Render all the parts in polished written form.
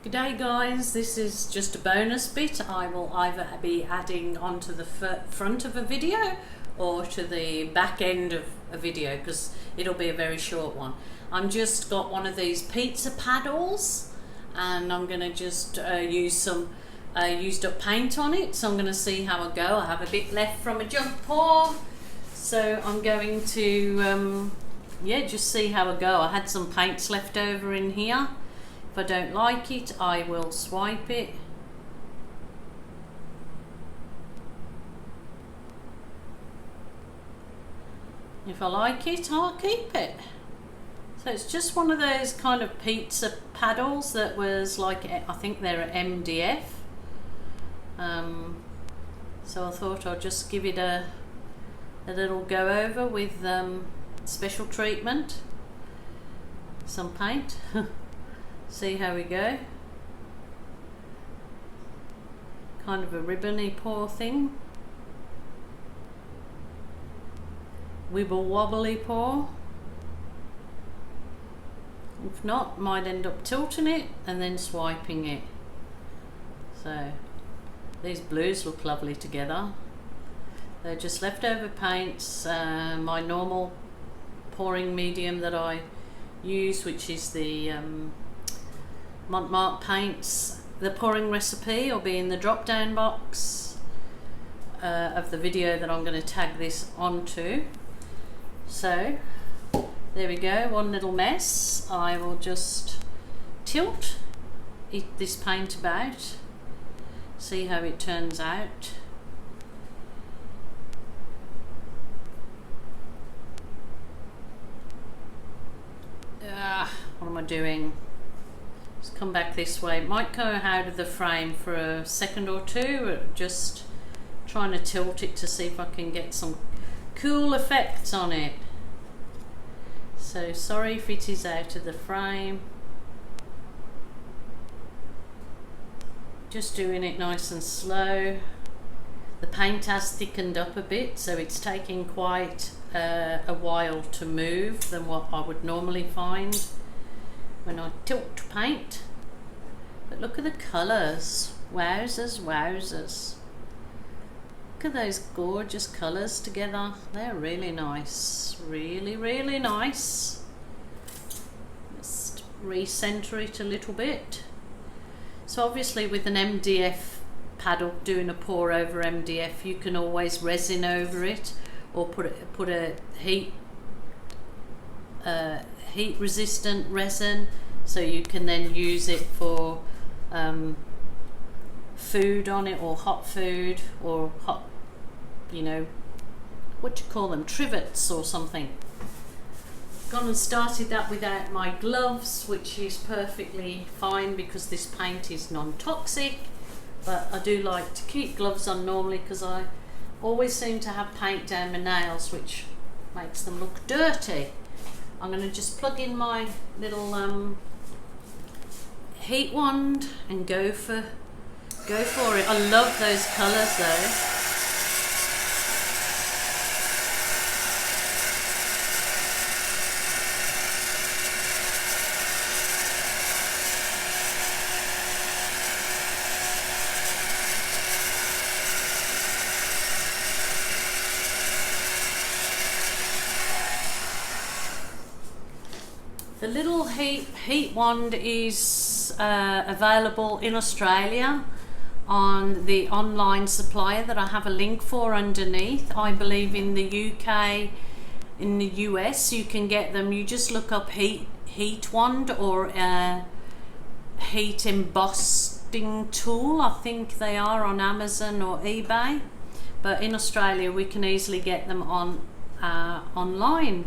G'day guys, this is just a bonus bit. I will either be adding onto the front of a video or to the back end of a video because it'll be a very short one. I'm just got one of these pizza paddles and I'm going to just use some used up paint on it, so I'm going to see how I go. I have a bit left from a junk pour, so I'm going to just see how I go. I had some paints left over in here. If I don't like it, I will swipe it. If I like it, I'll keep it. So it's just one of those kind of pizza paddles that was like, I think they're MDF. So I thought I'll just give it a little go over with special treatment, some paint. See how we go. Kind of a ribbony pour thing. Wibble wobbly pour. If not, might end up tilting it and then swiping it. So these blues look lovely together. They're just leftover paints. My normal pouring medium that I use, which is the Mont paints. The pouring recipe will be in the drop down box of the video that I'm going to tag this onto. So there we go, one little mess. I will just tilt this paint about, see how it turns out. What am I doing? Just come back this way. It might go out of the frame for a second or two, just trying to tilt it to see if I can get some cool effects on it. So sorry if it is out of the frame. Just doing it nice and slow. The paint has thickened up a bit, so it's taking quite a while to move than what I would normally find when I tilt paint. But look at the colours. Wowzers, wowzers. Look at those gorgeous colours together. They're really nice. Really, really nice. Just recenter it a little bit. So obviously with an MDF paddle, doing a pour over MDF, you can always resin over it or put a heat resistant resin, so you can then use it for food on it, or hot food, or hot, what do you call them, trivets or something. Gone and started that without my gloves, which is perfectly fine because this paint is non-toxic, but I do like to keep gloves on normally because I always seem to have paint down my nails, which makes them look dirty. I'm going to just plug in my little heat wand and go for it. I love those colours though. The little heat wand is available in Australia on the online supplier that I have a link for underneath. I believe in the UK, in the US, you can get them. You just look up heat wand or heat embossing tool. I think they are on Amazon or eBay, but in Australia we can easily get them on online.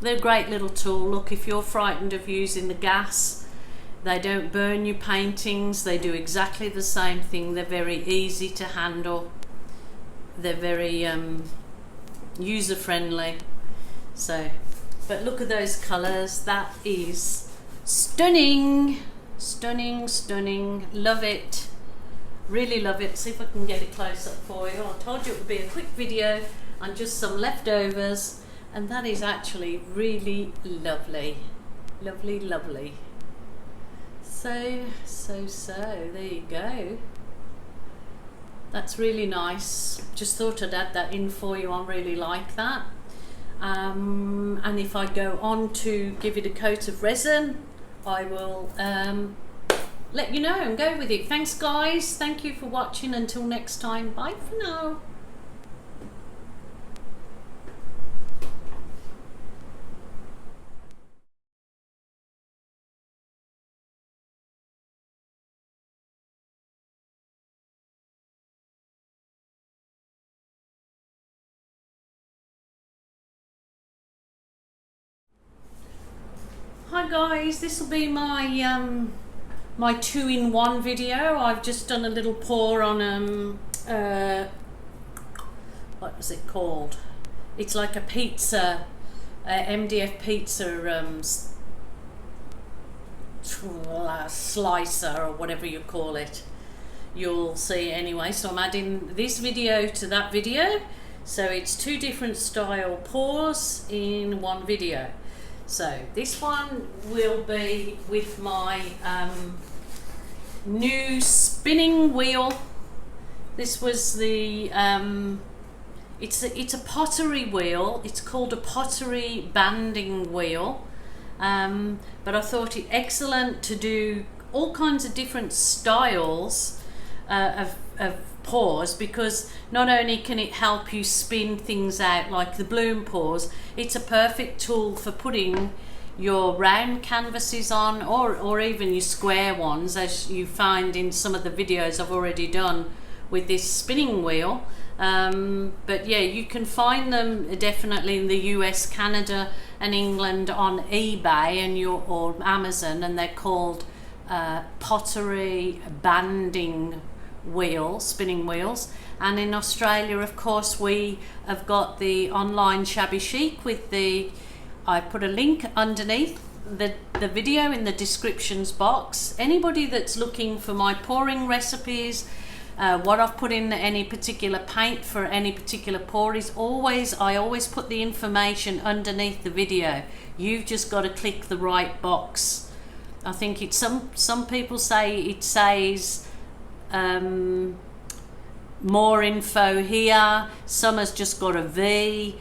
They're a great little tool. Look, if you're frightened of using the gas, they don't burn your paintings. They do exactly the same thing. They're very easy to handle. They're very user friendly. So, but look at those colours. That is stunning, stunning, stunning. Love it. Really love it. See if I can get it close up for you. I told you it would be a quick video on just some leftovers. And that is actually really lovely. Lovely, lovely. So there you go. That's really nice. Just thought I'd add that in for you. I really like that. And if I go on to give it a coat of resin, I will let you know and go with it. Thanks guys, thank you for watching. Until next time, bye for now. Hi guys, this will be my my 2-in-1 video. I've just done a little pour on what was it called? It's like a pizza, MDF pizza slicer or whatever you call it. You'll see anyway. So I'm adding this video to that video. So it's 2 different style pours in one video. So this one will be with my new spinning wheel. This was the it's a pottery wheel. It's called a pottery banding wheel, but I thought it excellent to do all kinds of different styles of pours, because not only can it help you spin things out like the bloom pours, it's a perfect tool for putting your round canvases on, or even your square ones, as you find in some of the videos I've already done with this spinning wheel. But yeah, you can find them definitely in the US, Canada and England on eBay and or Amazon, and they're called pottery banding spinning wheels. And in Australia, of course, we have got the online Shabby Chic with the, I put a link underneath the video in the descriptions box. Anybody that's looking for my pouring recipes, what I've put in any particular paint for any particular pour is I always put the information underneath the video. You've just got to click the right box. I think it's some people say it says more info here, some has just got a V,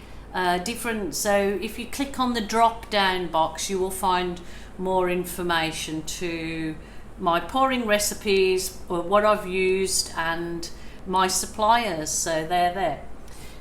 different. So if you click on the drop down box, you will find more information to my pouring recipes, or what I've used, and my suppliers. So they're there.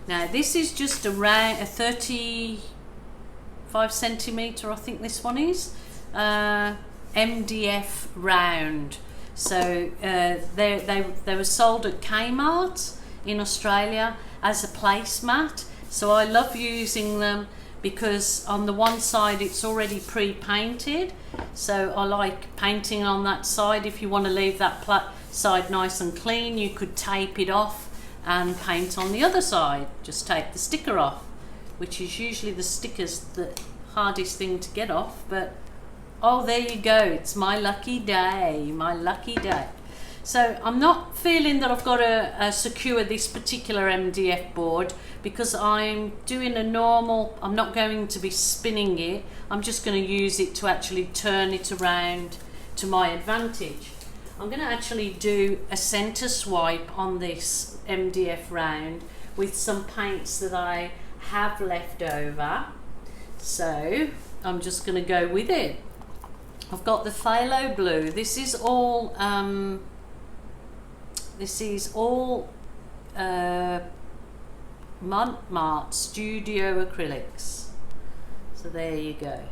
Now this is just around a 35 centimeter, I think this one is, MDF round. So they were sold at Kmart in Australia as a placemat. So I love using them because on the one side it's already pre-painted. So I like painting on that side. If you want to leave that side nice and clean, you could tape it off and paint on the other side. Just take the sticker off, which is usually the sticker's the hardest thing to get off, but oh, there you go. It's my lucky day, my lucky day. So I'm not feeling that I've got to secure this particular MDF board, because I'm doing a normal, I'm not going to be spinning it. I'm just going to use it to actually turn it around to my advantage. I'm going to actually do a center swipe on this MDF round with some paints that I have left over. So I'm just going to go with it. I've got the phthalo blue. This is all Mont Studio acrylics. So there you go.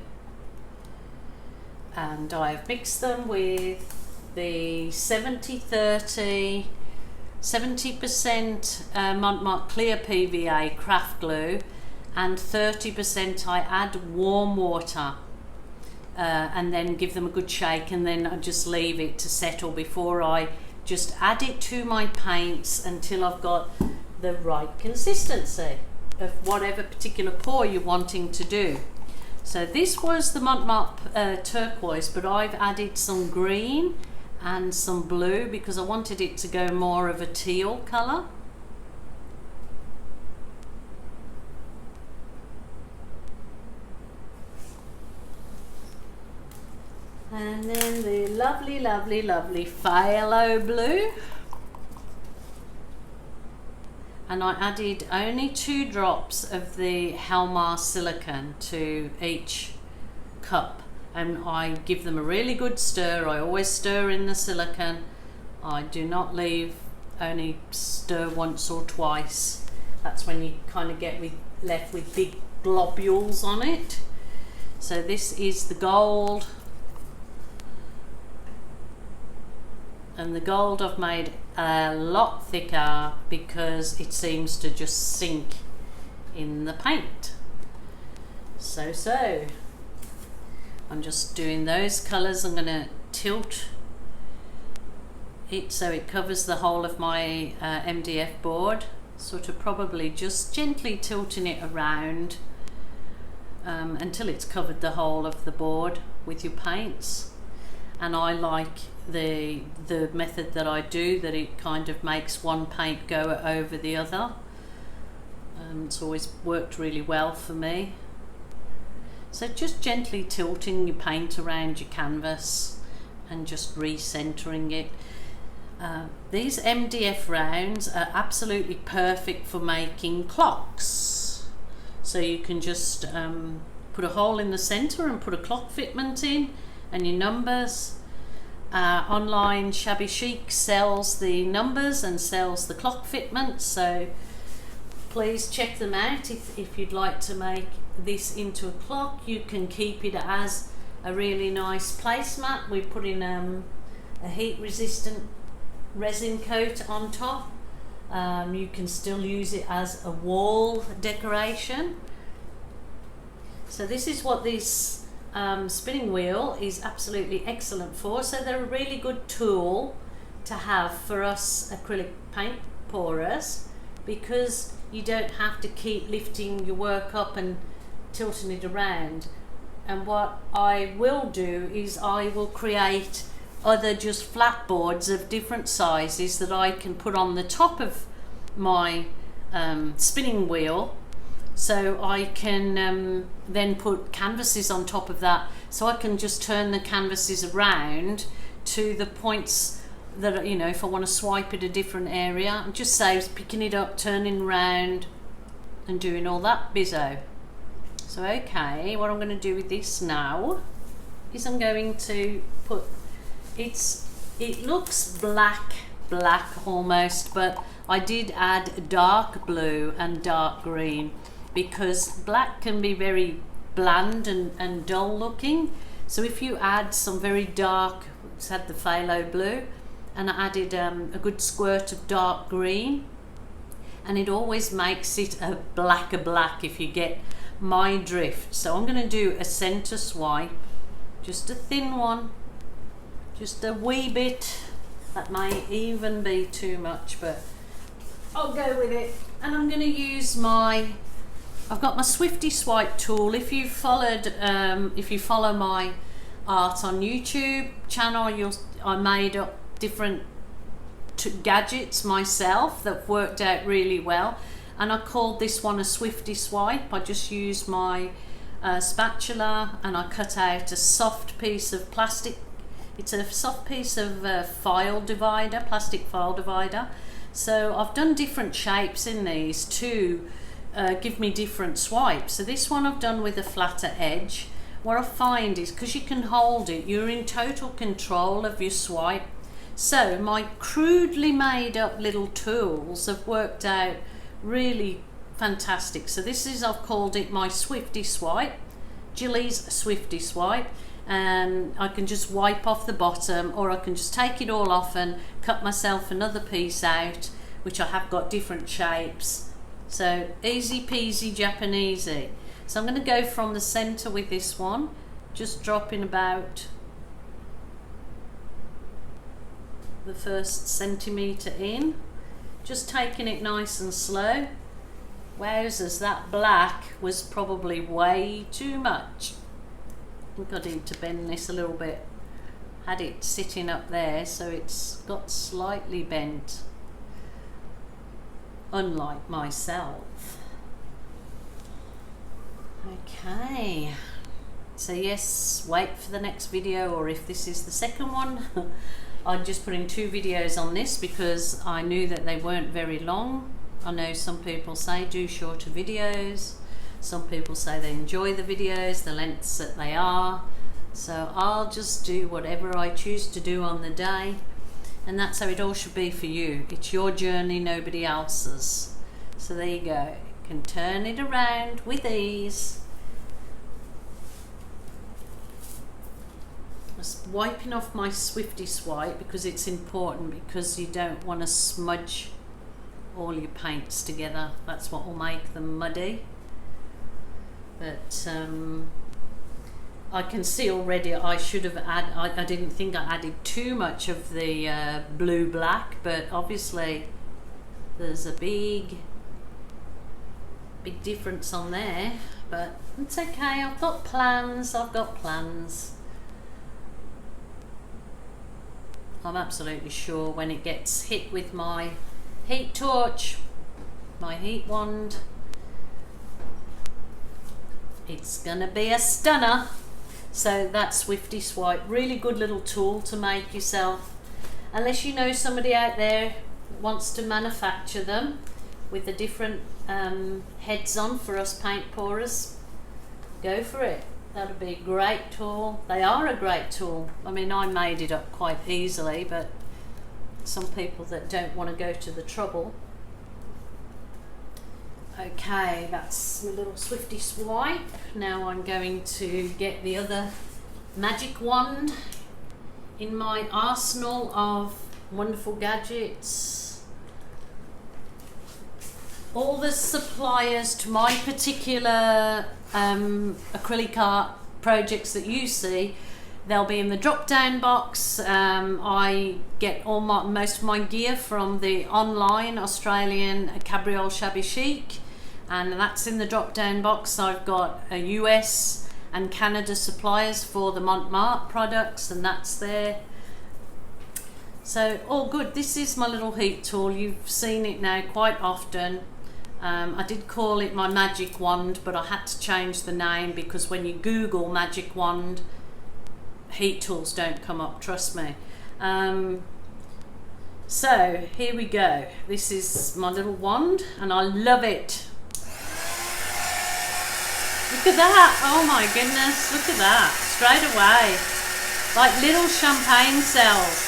And I've mixed them with the 70-30, 70% Mont clear PVA craft glue, and 30% I add warm water. And then give them a good shake, and then I just leave it to settle before I just add it to my paints until I've got the right consistency of whatever particular pour you're wanting to do. So this was the Mont turquoise, but I've added some green and some blue because I wanted it to go more of a teal colour. And then the lovely, lovely, lovely phthalo blue. And I added only 2 drops of the Helmar silicone to each cup, and I give them a really good stir. I always stir in the silicone. I do not leave, only stir once or twice. That's when you kind of get left with big globules on it. So this is the gold, and the gold I've made a lot thicker because it seems to just sink in the paint. So I'm just doing those colours. I'm going to tilt it so it covers the whole of my MDF board, sort of probably just gently tilting it around until it's covered the whole of the board with your paints. And I like the method that I do, that it kind of makes one paint go over the other. It's always worked really well for me. So just gently tilting your paint around your canvas and just recentering it. These MDF rounds are absolutely perfect for making clocks. So you can just put a hole in the center and put a clock fitment in and your numbers. Online Shabby Chic sells the numbers and sells the clock fitments, so please check them out if you'd like to make this into a clock. You can keep it as a really nice placemat. We put in a heat resistant resin coat on top. You can still use it as a wall decoration. So this is what this spinning wheel is absolutely excellent for. So they're a really good tool to have for us acrylic paint pourers, because you don't have to keep lifting your work up and tilting it around. And what I will do is I will create other just flat boards of different sizes that I can put on the top of my spinning wheel. So I can then put canvases on top of that, so I can just turn the canvases around to the points that, you know, if I want to swipe at a different area, it just saves picking it up, turning around and doing all that bizzo. So okay, what I'm going to do with this now is I'm going to put, it looks black almost, but I did add dark blue and dark green, because black can be very bland and dull looking. So if you add some very dark, let's add the phthalo blue, and I added a good squirt of dark green, and it always makes it a blacker black, if you get my drift. So I'm going to do a center swipe, just a thin one, just a wee bit. That may even be too much, but I'll go with it. And I'm going to use I've got my Swifty Swipe tool. If you follow my art on YouTube channel, I made up different gadgets myself that worked out really well, and I called this one a Swifty Swipe. I just used my spatula and I cut out a soft piece of plastic. It's a soft piece of file divider, plastic file divider. So I've done different shapes in these to give me different swipes. So this one I've done with a flatter edge. What I find is, because you can hold it, you're in total control of your swipe. So my crudely made up little tools have worked out really fantastic. So this is, I've called it my Swifty Swipe, Jilly's Swifty Swipe, and I can just wipe off the bottom, or I can just take it all off and cut myself another piece out, which I have got different shapes. So easy peasy Japanesey. So I'm going to go from the center with this one, just dropping about the first centimetre in, just taking it nice and slow. Wowzers, that black was probably way too much. I think I need to bend this a little bit. Had it sitting up there, so it's got slightly bent, unlike myself. Okay, So yes, wait for the next video, or if this is the second one, I'm just putting 2 videos on this because I knew that they weren't very long. I know some people say do shorter videos. Some people say they enjoy the videos, the lengths that they are. So I'll just do whatever I choose to do on the day. And that's how it all should be for you. It's your journey, nobody else's. So there you go. You can turn it around with ease. Just wiping off my Swifty swipe because it's important, because you don't want to smudge all your paints together. That's what will make them muddy. But I can see already I should have added, I didn't think I added too much of the blue black, but obviously there's a big difference on there, but it's okay. I've got plans. I'm absolutely sure when it gets hit with my heat torch, my heat wand, it's gonna be a stunner. So that's Swifty Swipe, really good little tool to make yourself, unless you know somebody out there that wants to manufacture them with the different heads on for us paint pourers. Go for it. That'd be a great tool. They are a great tool. I mean, I made it up quite easily, but some people that don't want to go to the trouble. Okay, that's my little Swifty swipe. Now I'm going to get the other magic wand in my arsenal of wonderful gadgets. All the suppliers to my particular acrylic art projects that you see, they'll be in the drop down box. I get most of my gear from the online Australian Cabriole Shabby Chic, and that's in the drop down box. I've got a US and Canada suppliers for the Mont products, and that's there. So all good. This is my little heat tool. You've seen it now quite often. I did call it my magic wand, but I had to change the name because when you Google magic wand, heat tools don't come up, trust me. So here we go. This is my little wand and I love it. Look at that. Oh my goodness, look at that. Straight away. Like little champagne cells.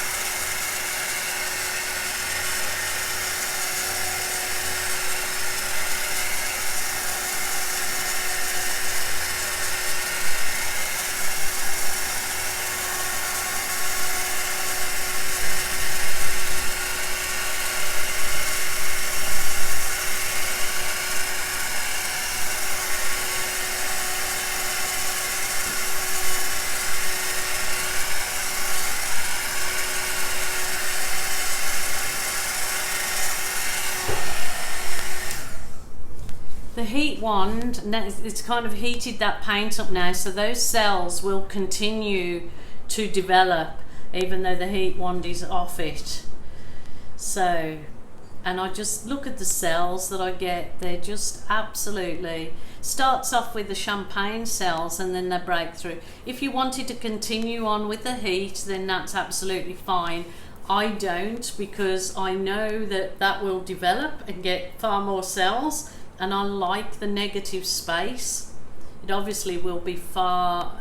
The heat wand, it's kind of heated that paint up now, so those cells will continue to develop even though the heat wand is off it. So, and I just look at the cells that I get, they're just absolutely, starts off with the champagne cells and then they break through. If you wanted to continue on with the heat, then that's absolutely fine. I don't, because I know that that will develop and get far more cells, and I like the negative space. It obviously will be far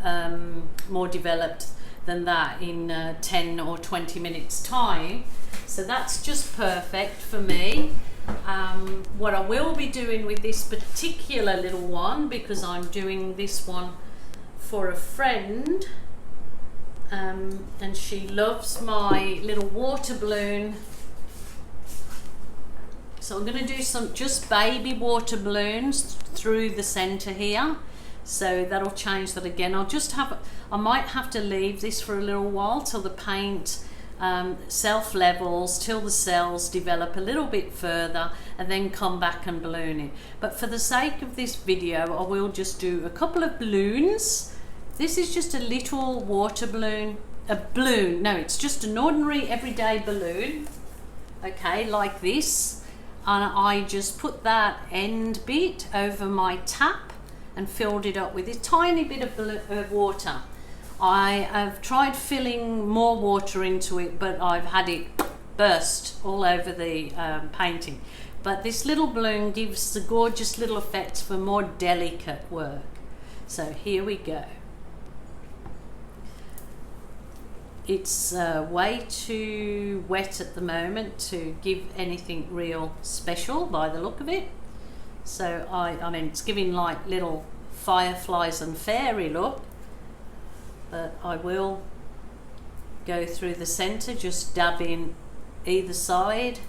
more developed than that in 10 or 20 minutes time. So that's just perfect for me. What I will be doing with this particular little one, because I'm doing this one for a friend, and she loves my little water balloon. So I'm going to do some just baby water balloons through the center here. So that'll change that again. I might have to leave this for a little while till the paint self levels, till the cells develop a little bit further, and then come back and balloon it. But for the sake of this video, I will just do a couple of balloons. This is just a little water balloon, no, it's just an ordinary everyday balloon, okay, like this. And I just put that end bit over my tap and filled it up with a tiny bit of water. I have tried filling more water into it, but I've had it burst all over the painting. But this little balloon gives the gorgeous little effects for more delicate work. So here we go. It's way too wet at the moment to give anything real special by the look of it. So I mean, it's giving like little fireflies and fairy look, but I will go through the center, just dab in either side,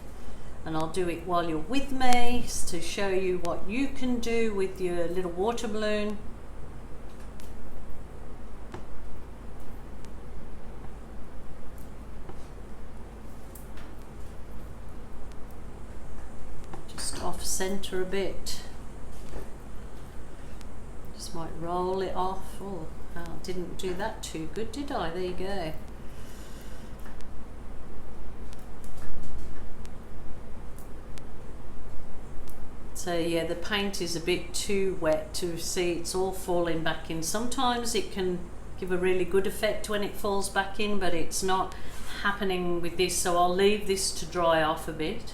and I'll do it while you're with me to show you what you can do with your little water balloon. Just off center a bit. Just might roll it off. Oh, I didn't do that too good, did I? There you go. So yeah, the paint is a bit too wet to see it's all falling back in. Sometimes it can give a really good effect when it falls back in, but it's not happening with this, so I'll leave this to dry off a bit.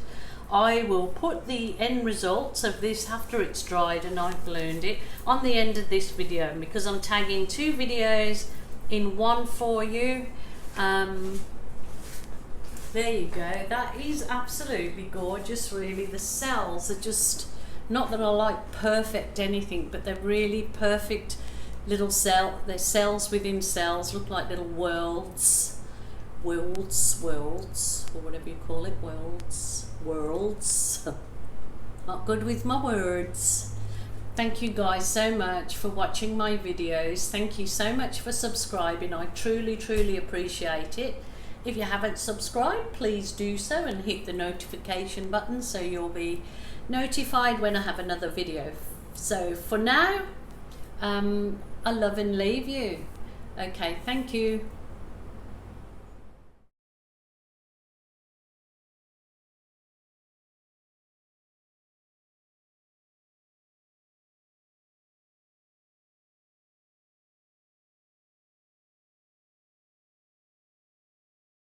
I will put the end results of this after it's dried and I've ballooned it on the end of this video, because I'm tagging 2 videos in one for you. There you go. That is absolutely gorgeous, really. The cells are just, not that I like perfect anything, but they're really perfect little they're cells within cells, look like little worlds, or whatever you call it, worlds. Not good with my words. Thank you guys so much for watching my videos. Thank you so much for subscribing. I truly appreciate it. If you haven't subscribed, please do so and hit the notification button so you'll be notified when I have another video. So for now, I love and leave you. Okay, thank you.